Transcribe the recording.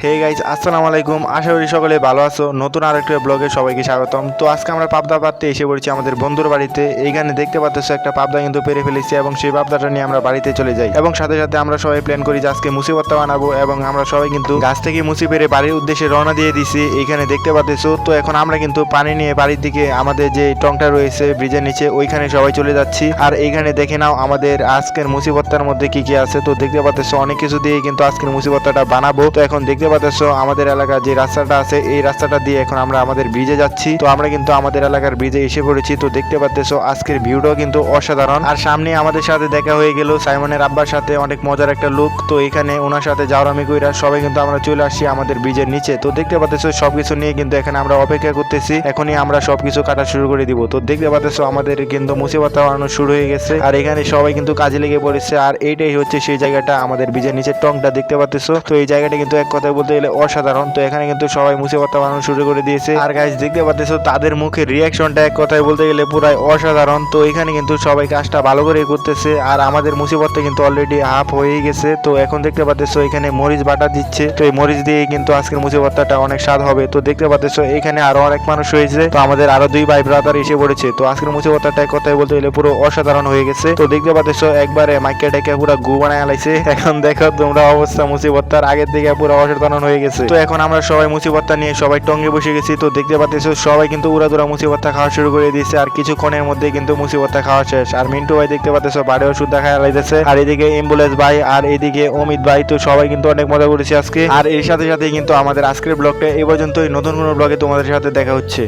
Hey guys, আসসালামু আলাইকুম। আশা করি সকলে ভালো আছো। নতুন আরেকটা ব্লগে সবাইকে স্বাগতম। তো আজকে আমরা পাবদা পাড়তে এসে পড়েছি আমাদের বন্ধুর বাড়িতে। এইখানে দেখতে পাচ্ছ একটা পাবদা কিন্তু পেরে ফেলেছি এবং সেই পাবদাটা নিয়ে আমরা বাড়িতে চলে যাই এবং সাথে সাথে আমরা সবাই প্ল্যান করি যে আজকে মুসি ভর্তা বানাবো এবং আমরা সবাই কিন্তু গাছ থেকে মুসি পেরে বাড়ির উদ্দেশ্যে রওনা দিয়ে দিছি। এইখানে দেখতে পাচ্ছ। তো এখন আমরা কিন্তু পানি নিয়ে বাড়ির দিকে আমাদের যে টংটা রয়েছে ব্রিজের নিচে ওইখানে সবাই চলে যাচ্ছি। আর এইখানে দেখে নাও আমাদের আজকের মুসি ভর্তার মধ্যে কি কি আছে। তো দেখতে পাচ্ছ অনেক কিছু দিয়ে কিন্তু আজকের মুসি ভর্তাটা বানাবো। তো এখন দেখতে পাচ্ছ আমাদের এলাকার যে রাস্তাটা আছে এই রাস্তাটা দিয়ে এখন আমরা আমাদের ব্রিজে যাচ্ছি। তো আমরা কিন্তু আমাদের এলাকার ব্রিজে এসে পড়েছি। তো দেখতে পাচ্ছ আজকের ভিউটাও কিন্তু অসাধারণ। আর সামনে আমাদের সাথে দেখা হয়ে গেল সাইমনের আব্বার সাথে, অনেক মজার একটা লুক। তো এখানে ওনার সাথে জাওরামি কইরা সবাই কিন্তু আমরা চলে আসছি আমাদের ব্রিজের নিচে। তো দেখতে পাচ্ছ সবকিছু নিয়ে কিন্তু এখানে আমরা অপেক্ষা করতেছি, এখনই আমরা সবকিছু কাটা শুরু করে দিব। তো দেখতে পাচ্ছ আমাদের কিন্তু মুসি ভর্তা বানানো শুরু হয়ে গেছে আর এখানে সবাই কিন্তু কাজে লেগে পড়েছে। আর এইটাই হচ্ছে সেই জায়গাটা, আমাদের ব্রিজের নিচে টংটা দেখতে পাচ্ছ। তো এই জায়গাটা কিন্তু এক কথায় বলতে গেলে অসাধারণ। তো এখানে কিন্তু সবাই মুসি ভর্তা বানানো শুরু করে দিয়েছে। আর গাইস দেখতে পাচ্ছ তাদের মুখের রিয়াকশনটা এক কথায় বলতে গেলে পুরাই অসাধারণ। তো এখানে কিন্তু সবাই কাজটা ভালো করে করতেছে আর আমাদের মুসি ভর্তা কিন্তু অলরেডি হাফ হয়ে গেছে। তো এখন দেখতে পাচ্ছ এখানে মরিচ বাটা দিচ্ছে। তো এই মরিচ দিয়ে কিন্তু আজকের মুসি ভর্তাটা অনেক স্বাদ হবে। তো দেখতে পাচ্ছ এখানে আরো অনেক মানুষ হয়েছে। তো আমাদের আরো দুই ভাই ব্রাদার এসে পড়েছে। তো আজকের মুসি ভর্তাটা এক কথায় বলতে গেলে পুরো অসাধারণ হয়ে গেছে। তো দেখতে পাচ্ছ একবারে মাইকা টাইকা পুরো গু বানায় আলাইছে। এখন দেখো তোমরা অবস্থা মুসি ভর্তার আগের দিকে পুরো অসাধারণ হয়ে গেছে। তো এখন আমরা সবাই মুসি ভর্তা নিয়ে সবাই টঙ্গে বসে গেছি। তো দেখতে পাচ্ছ সবাই কিন্তু উড়াদুরা মুসি ভর্তা খাওয়া শুরু করে দিয়েছে আর কিছুক্ষণের মধ্যে কিন্তু মুসি ভর্তা খাওয়া শেষ। আর মিন্টু ভাই দেখতে পাচ্ছ বাড়ি ওষুধ দেখা লাইতেছে আর এদিকে অ্যাম্বুলেন্স ভাই আর এদিকে অমিত ভাই। তো সবাই কিন্তু অনেক মজা করেছে আজকে। আর এর সাথে সাথে কিন্তু আমাদের আজকের ব্লগটা এই পর্যন্তই। নতুন কোনো ব্লগে তোমাদের সাথে দেখা হচ্ছে।